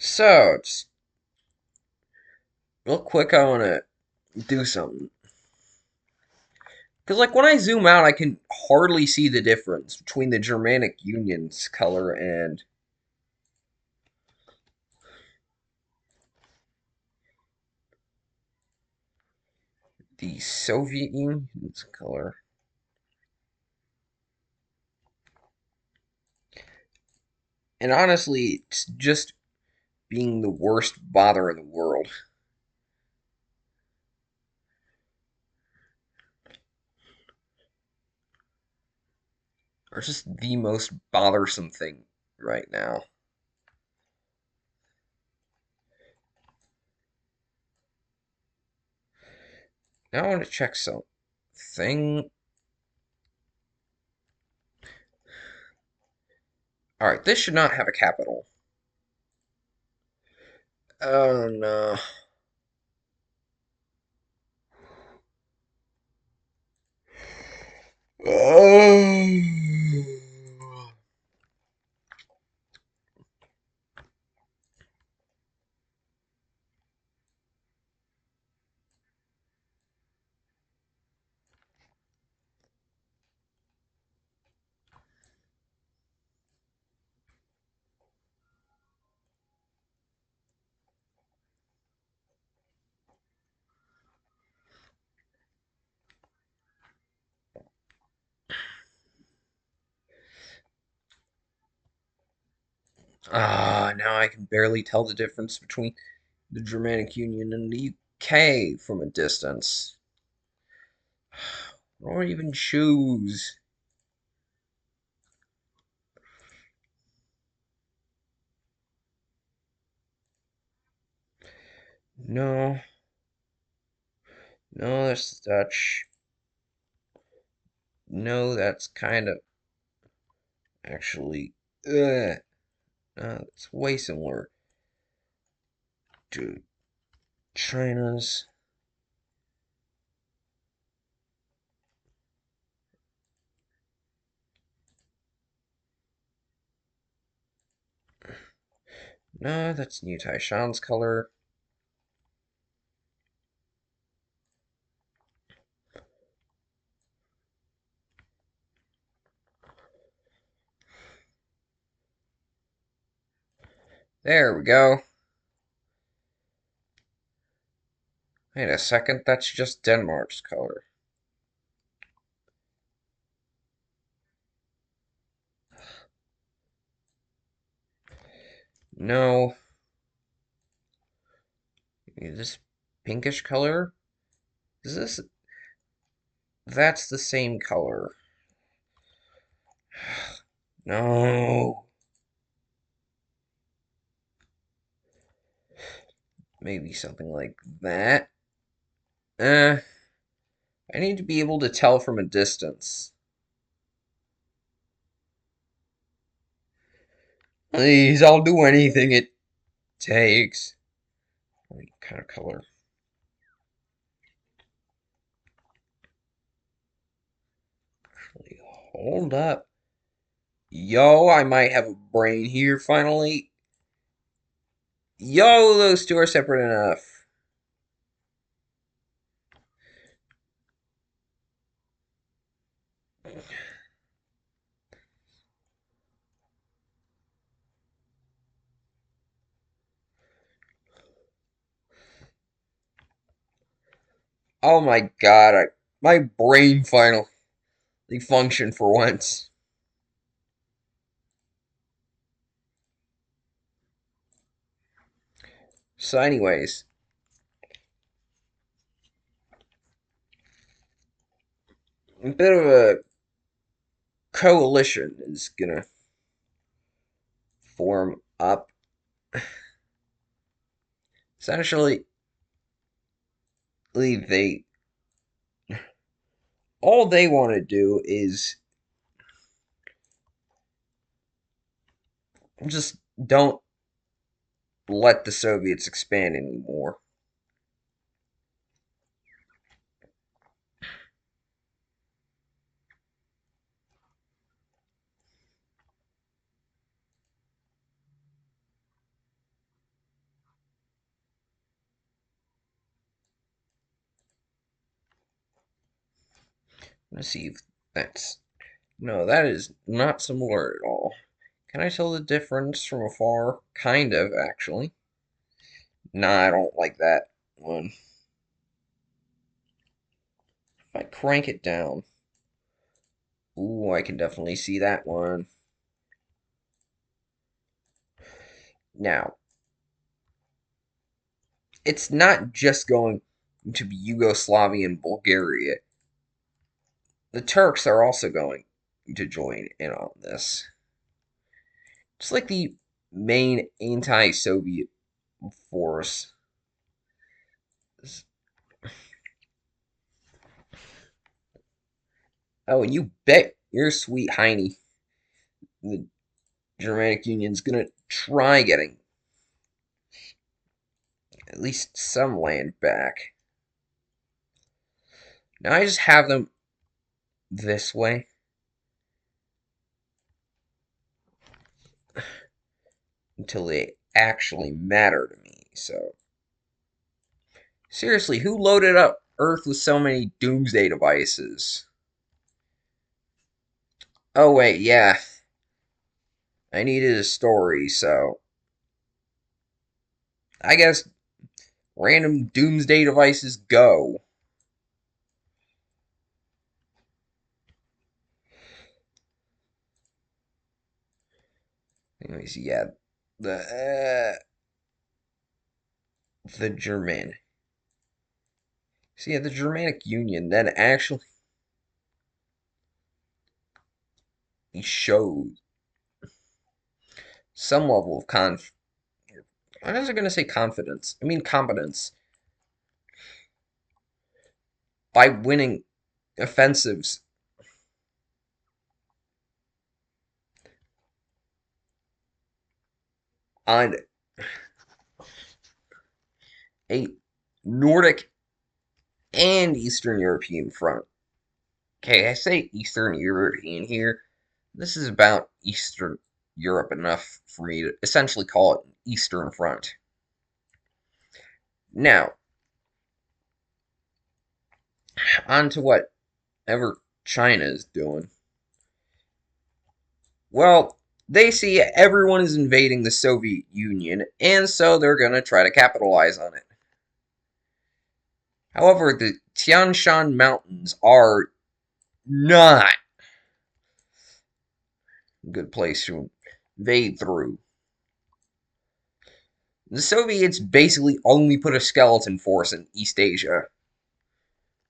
So, just real quick, I want to do something. Because, like, when I zoom out, I can hardly see the difference between the Germanic Union's color and the Soviet Union's color. And honestly, it's just being the worst bother in the world. Or just the most bothersome thing right now. Now I want to check something. Alright, this should not have a capital. Oh no. Oh. Ah, now I can barely tell the difference between the Germanic Union and the UK from a distance. Or even choose. No, no, that's Dutch. No, that's kind of actually. It's way similar to China's. No, that's New Taishan's color. There we go. Wait a second, that's just Denmark's color. No, this pinkish color? Is this? That's the same color. No. Maybe something like that. I need to be able to tell from a distance. Please, I'll do anything it takes. What kind of color? Actually, hold up. Yo, I might have a brain here finally. Yo, those two are separate enough. Oh my god, my brain finally functioned for once. So, anyways, a bit of a coalition is gonna form up. Essentially, they all they want to do is just don't let the Soviets expand anymore. Let's see if that's... No, that is not similar at all. Can I tell the difference from afar? Kind of, actually. Nah, I don't like that one. If I crank it down... Ooh, I can definitely see that one. Now, it's not just going to be Yugoslavia and Bulgaria. The Turks are also going to join in on this. Just like the main anti-Soviet force. Oh, and you bet your sweet Heine the Germanic Union's gonna try getting at least some land back. Now I just have them this way. Until they actually matter to me, so... Seriously, who loaded up Earth with so many doomsday devices? Oh wait, yeah. I needed a story, so... I guess random doomsday devices go. Anyways, yeah. The German. So yeah, the Germanic Union then actually showed some level of I was going to say confidence. I mean competence by winning offensives on a Nordic and Eastern European front. Okay, I say Eastern European here. This is about Eastern Europe enough for me to essentially call it an Eastern Front. Now, on to whatever China is doing. Well, they see everyone is invading the Soviet Union, and so they're going to try to capitalize on it. However, the Tian Shan Mountains are not a good place to invade through. The Soviets basically only put a skeleton force in East Asia,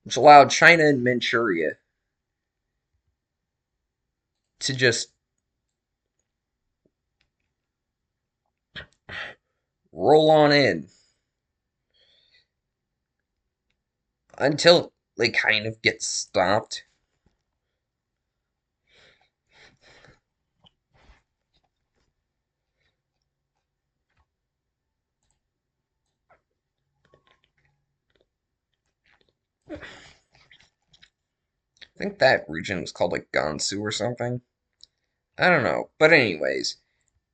which allowed China and Manchuria to just roll on in until they kind of get stopped. I think that region was called like Gansu or something. I don't know. But anyways,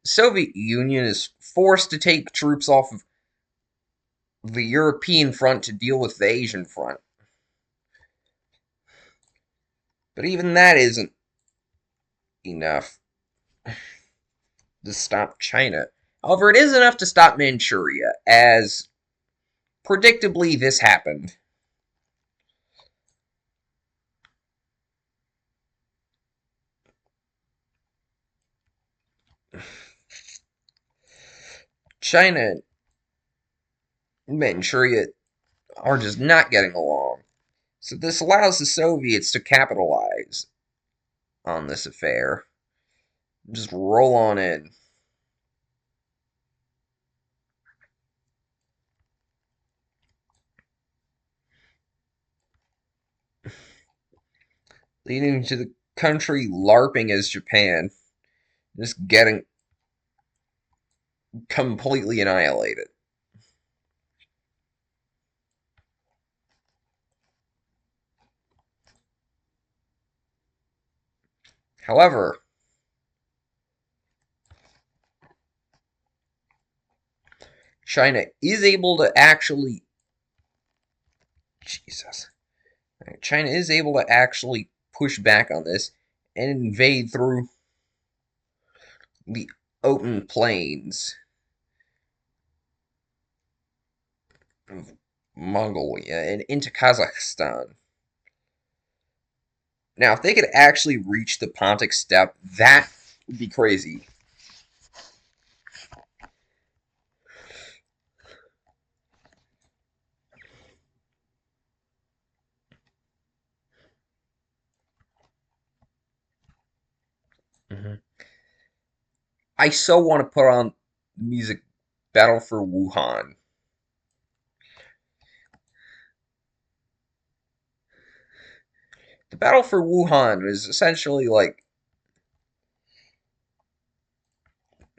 Soviet Union is forced to take troops off of the European front to deal with the Asian front. But even that isn't enough to stop China. However, it is enough to stop Manchuria, as predictably this happened. China and Manchuria are just not getting along. So this allows the Soviets to capitalize on this affair. Just roll on in. Leading to the country LARPing as Japan, just getting completely annihilated. However, China is able to actually... Jesus. China is able to actually push back on this and invade through the open plains of Mongolia and into Kazakhstan. Now, if they could actually reach the Pontic Steppe, that would be crazy. Mhm. I so want to put on music Battle for Wuhan. The Battle for Wuhan is essentially like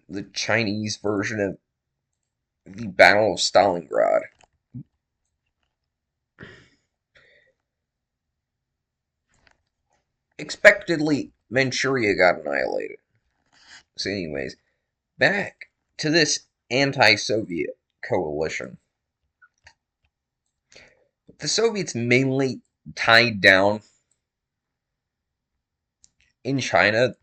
the Chinese version of the Battle of Stalingrad. Expectedly, Manchuria got annihilated. So, anyways, back to this anti Soviet coalition. The Soviets mainly tied down in China.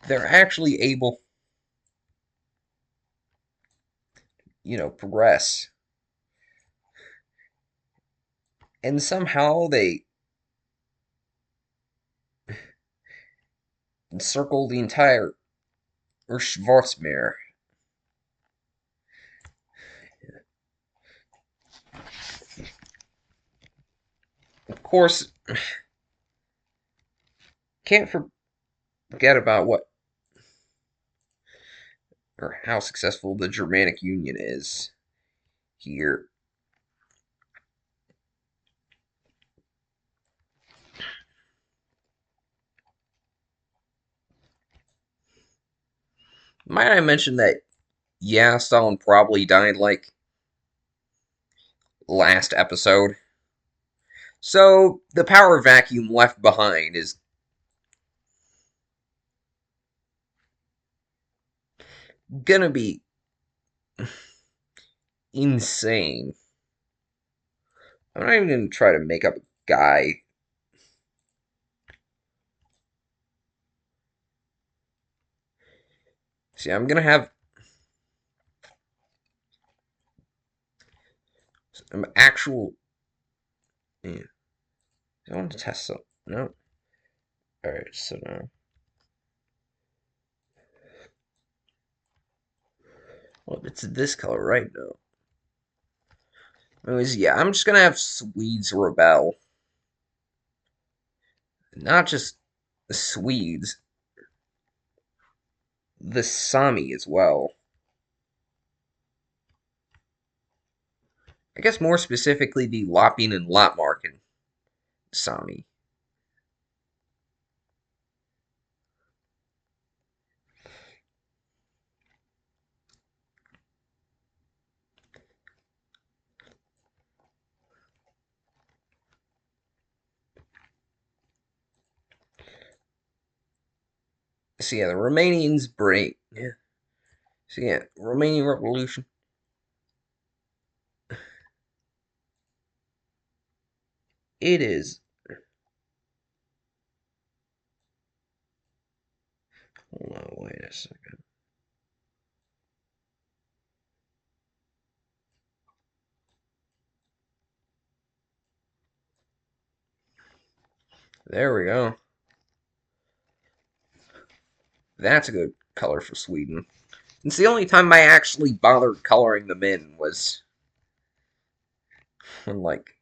They're actually able, progress. And somehow they encircle the entire Schwarzmeer. Of course, can't forget about what or how successful the Germanic Union is here. Might I mention that, yeah, Stalin probably died like last episode. So the power vacuum left behind is gonna be insane. I'm not even gonna try to make up a guy. See, I'm gonna have some actual. Yeah, I want to test some. No. Alright, so now. Well, it's this color right now. Anyways, yeah, I'm just gonna have Swedes rebel. Not just the Swedes, the Sami as well. I guess more specifically the Lapin and Lapmarken Sami. So yeah, the Romanians break. Yeah. So yeah, Romanian Revolution. It is. Hold on, wait a second. There we go. That's a good color for Sweden. It's the only time I actually bothered coloring them in was when, like,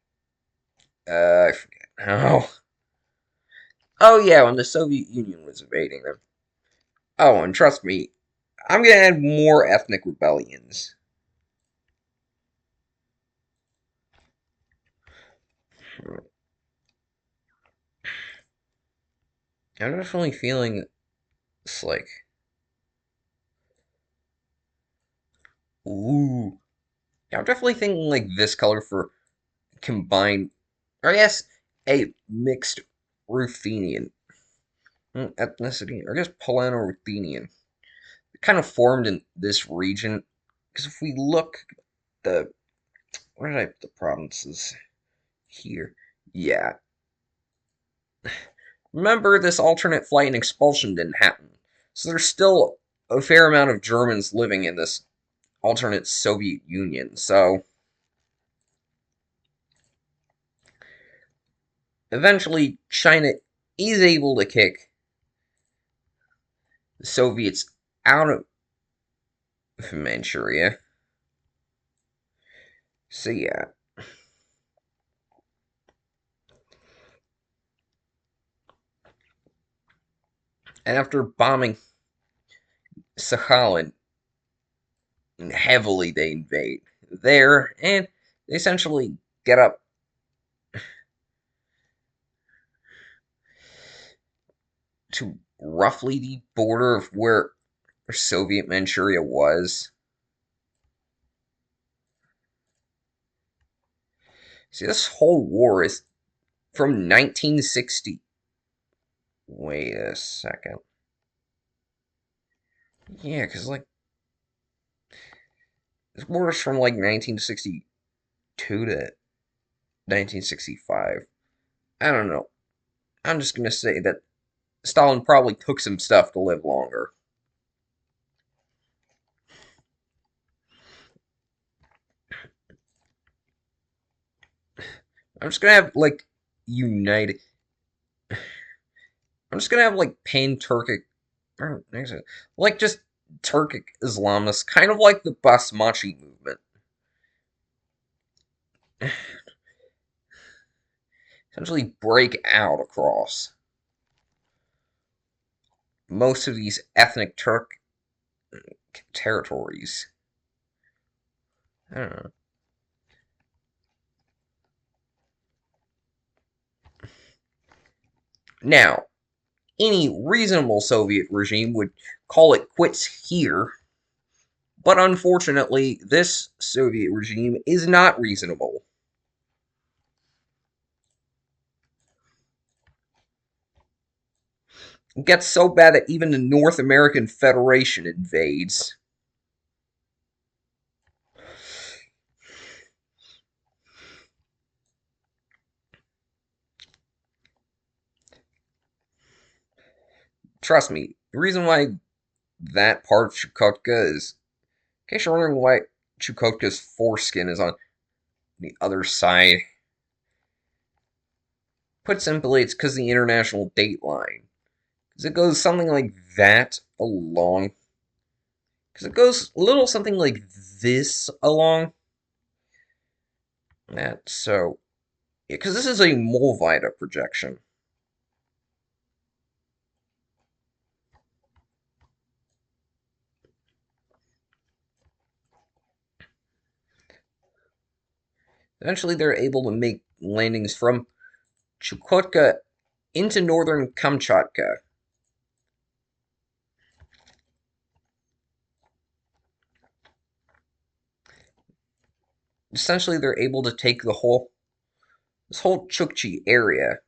I forget how. Oh yeah, when the Soviet Union was invading them. Oh, and trust me, I'm gonna add more ethnic rebellions. I'm definitely feeling it's like, ooh. Yeah, I'm definitely thinking like this color for combined, or I guess a mixed Ruthenian ethnicity, or I guess Polano-Ruthenian. It kind of formed in this region because if we look the Where did I put the provinces? Here. Yeah. Remember, this alternate flight and expulsion didn't happen. So there's still a fair amount of Germans living in this alternate Soviet Union. So eventually, China is able to kick the Soviets out of Manchuria. So yeah. And after bombing Sakhalin heavily, they invade there and they essentially get up to roughly the border of where Soviet Manchuria was. See, this whole war is from 1960. Wait a second. Yeah, because, like, this war is from, like, 1962 to 1965. I don't know. I'm just going to say that Stalin probably took some stuff to live longer. I'm just going to have, like, united. I'm just going to have, like, pan-Turkic. Like, just Turkic Islamists, kind of like the Basmachi movement. Essentially break out across most of these ethnic Turk territories. I don't know. Now, any reasonable Soviet regime would call it quits here, but unfortunately, this Soviet regime is not reasonable. It gets so bad that even the North American Federation invades. Trust me, the reason why that part of Chukotka is, in case you're wondering why Chukotka's foreskin is on the other side, put simply, it's because the international date line. Because it goes something like that along. Because it goes a little something like this along that. So, yeah, because this is a Molvita projection. Eventually, they're able to make landings from Chukotka into northern Kamchatka. Essentially, they're able to take this whole Chukchi area.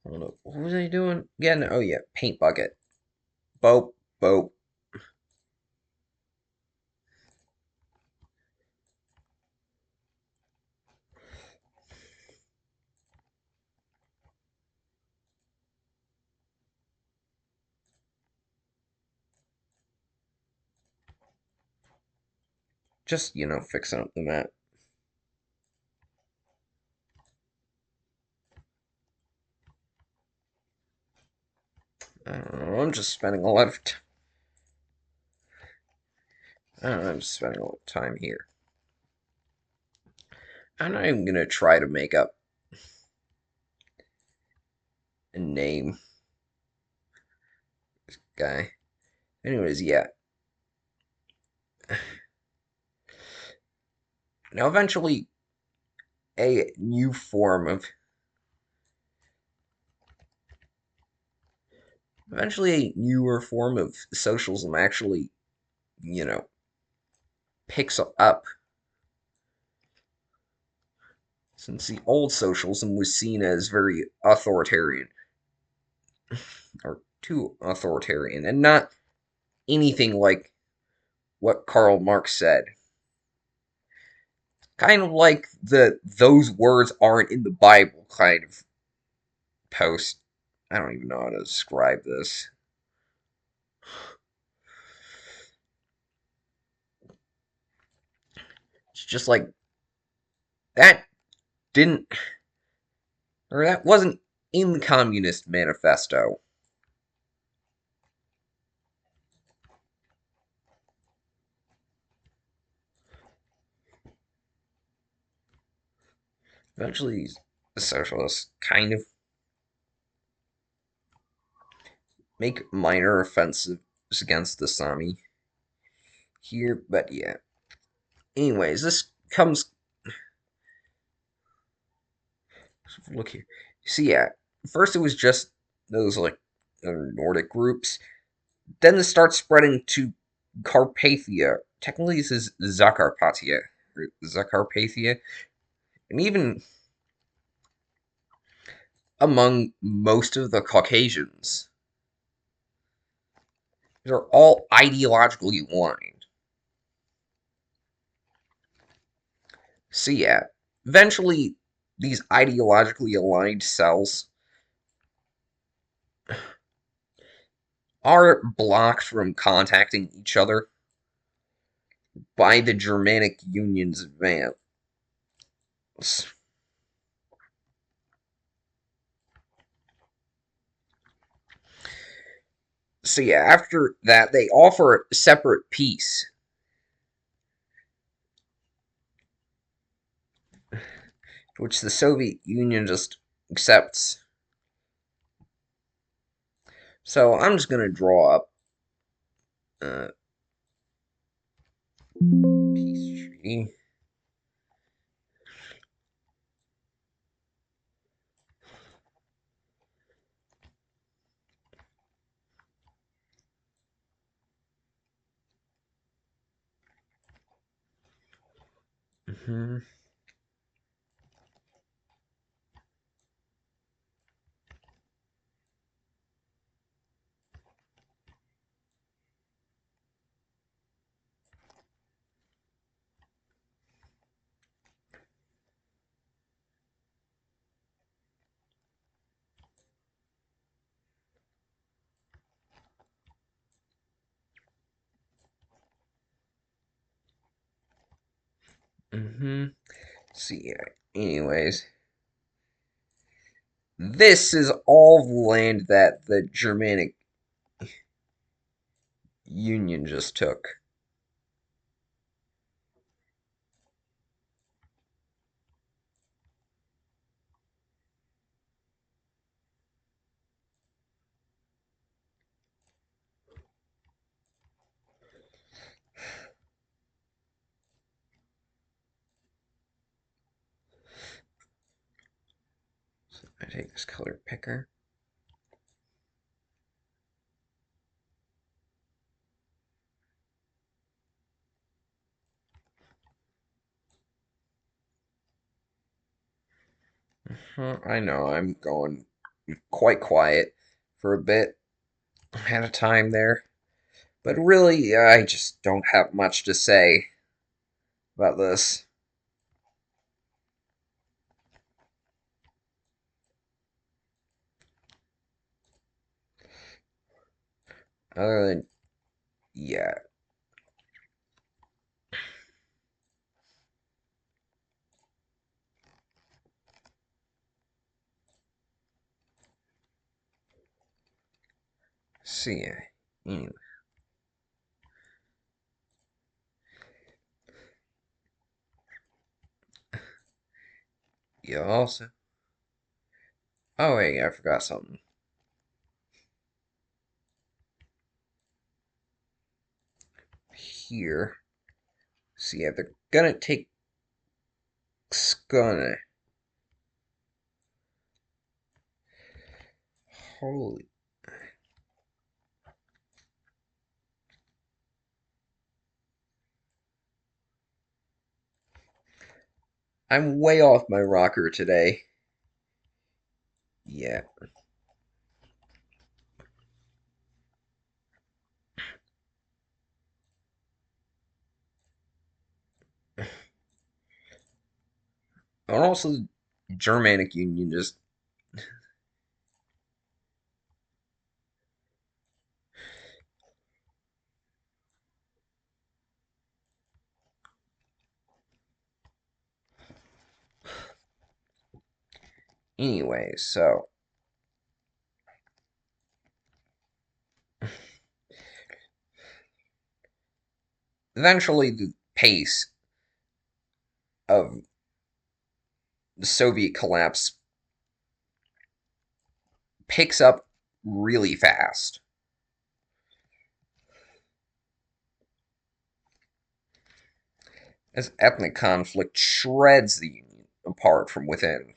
Hold up, what was I doing again? Oh yeah, paint bucket. Boat, boat. Just, fixing up the map. I don't know, I'm just spending a lot of time. I don't know, I'm just spending a lot of time here. I'm not even gonna try to make up a name, guy. Anyways, yeah. Now, eventually, a new form of Eventually, a newer form of socialism actually, you know, picks up, since the old socialism was seen as very authoritarian, or too authoritarian, and not anything like what Karl Marx said. Kind of like the "those words aren't in the Bible" kind of post. I don't even know how to describe this. It's just like that didn't, or that wasn't in the Communist Manifesto. Eventually, the socialists kind of make minor offensives against the Sami here, but yeah. Anyways, this comes. Look here. See, yeah. First, it was just those like Nordic groups. Then this starts spreading to Carpathia. Technically, this is Zakarpatia, or Zakarpathia, and even among most of the Caucasians, they're all ideologically aligned. So yeah, eventually these ideologically aligned cells are blocked from contacting each other by the Germanic Union's advance. So yeah, after that they offer a separate peace, which the Soviet Union just accepts. So I'm just gonna draw up a peace treaty. Mm-hmm. Mm-hmm. See, yeah. Anyways, this is all the land that the Germanic Union just took. I take this color picker. I know I'm going quite quiet for a bit at a time there, but really, I just don't have much to say about this. Other than, yeah, see, anyway, you also. Oh wait, I forgot something. Here, see, yeah, they're gonna take Skone. Holy. I'm way off my rocker today. Yeah. And also, Germanic Union just. Anyway, so. Eventually, the pace of the Soviet collapse picks up really fast as ethnic conflict shreds the Union apart from within.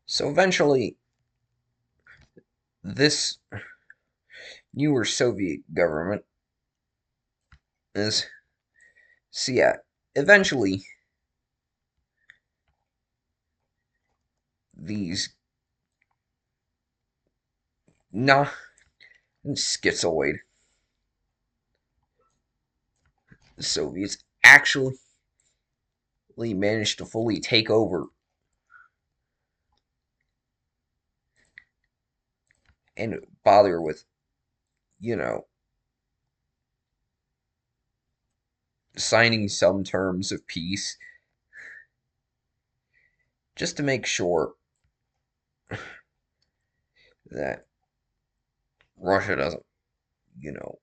So eventually, this newer Soviet government is. So yeah, eventually, these not schizoid Soviets actually managed to fully take over and bother with, you know, signing some terms of peace just to make sure that Russia doesn't, you know,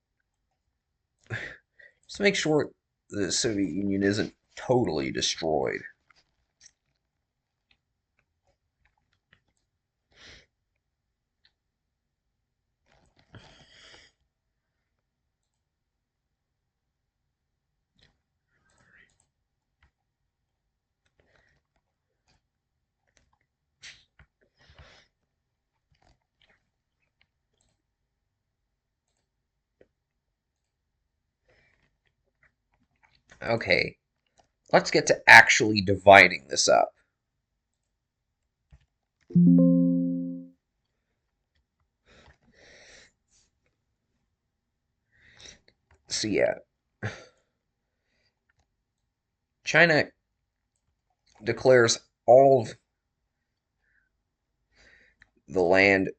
just make sure the Soviet Union isn't totally destroyed. Okay, let's get to actually dividing this up. So yeah, China declares all of the land,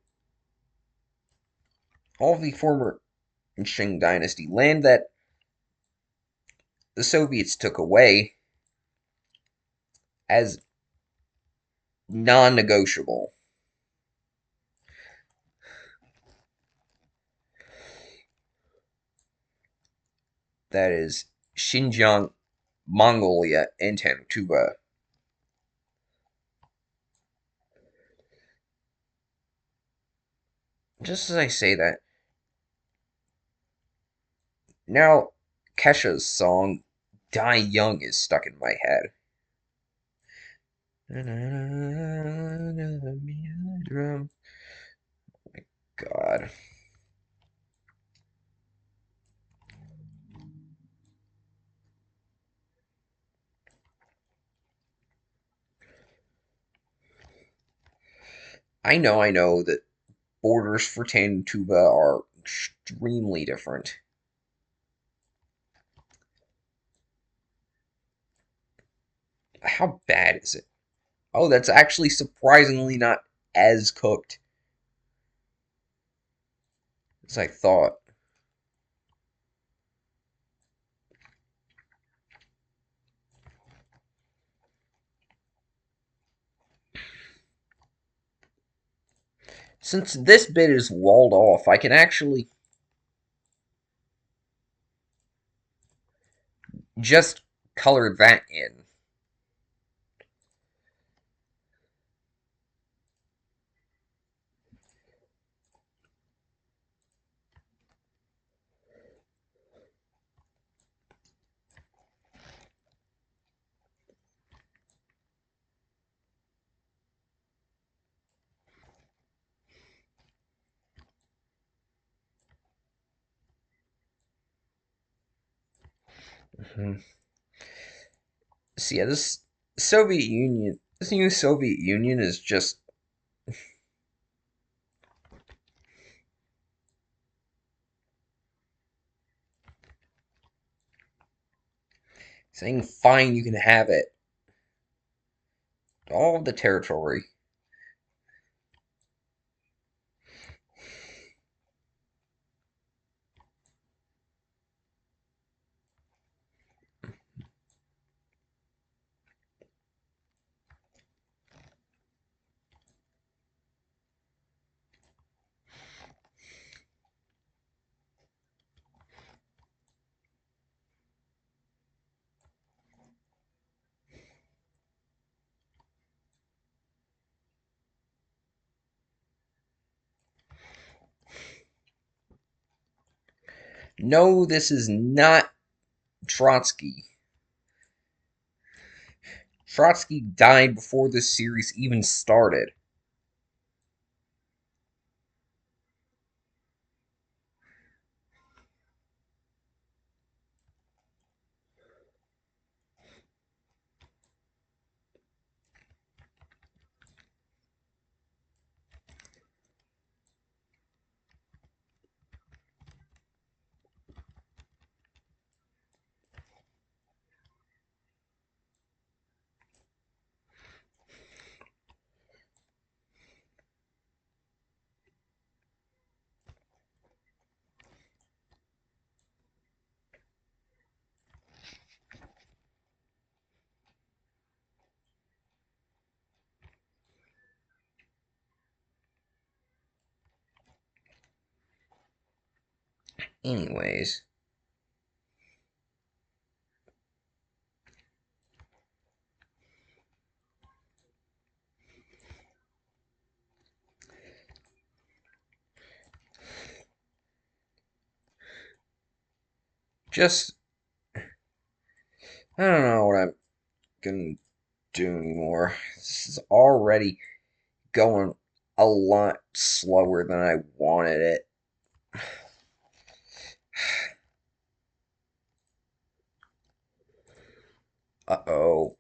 all of the former Qing dynasty land that the Soviets took away as non-negotiable. That is Xinjiang, Mongolia, and Tantuba. Just as I say that, now Kesha's song Die Young is stuck in my head. God. I know that borders for Tantuba are extremely different. How bad is it? Oh, that's actually surprisingly not as cooked as I thought. Since this bit is walled off, I can actually just color that in. Mhm. So yeah, Soviet Union, this new Soviet Union is just saying, fine, you can have it. All of the territory. No, this is not Trotsky. Trotsky died before this series even started. Anyways, just I don't know what I'm gonna do anymore. This is already going a lot slower than I wanted it. Uh-oh.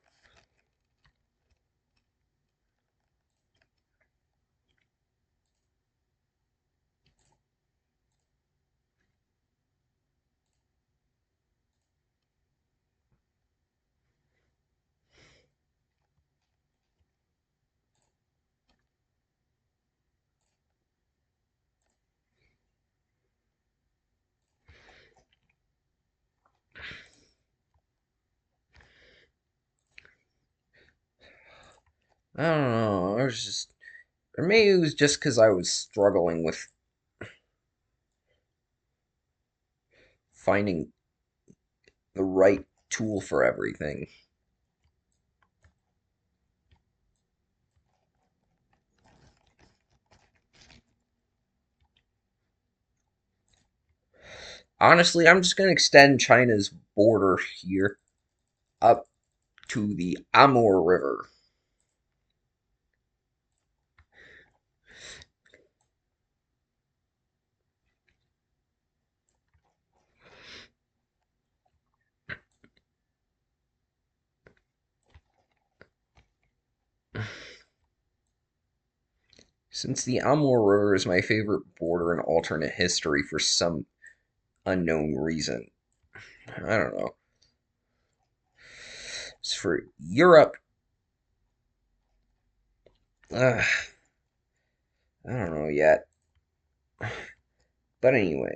I don't know. I was just, or maybe it was just because I was struggling with finding the right tool for everything. Honestly, I'm just gonna extend China's border here up to the Amur River. Since the Amur River is my favorite border in alternate history for some unknown reason. I don't know. As for Europe, uh, I don't know yet. But anyway,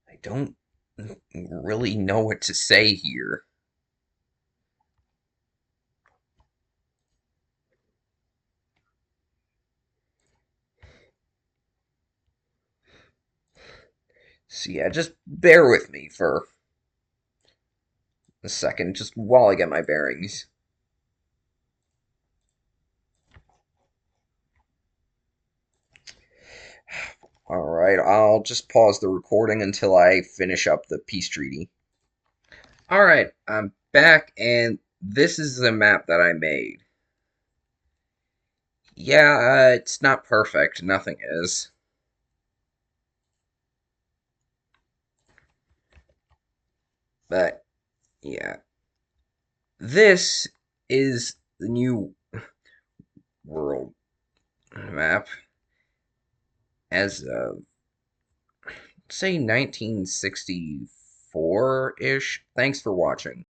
I don't really know what to say here. So yeah, just bear with me for a second, just while I get my bearings. Alright, I'll just pause the recording until I finish up the peace treaty. Alright, I'm back, and this is the map that I made. Yeah, it's not perfect. Nothing is. But, yeah. This is the new world map as of, say, 1964-ish. Thanks for watching.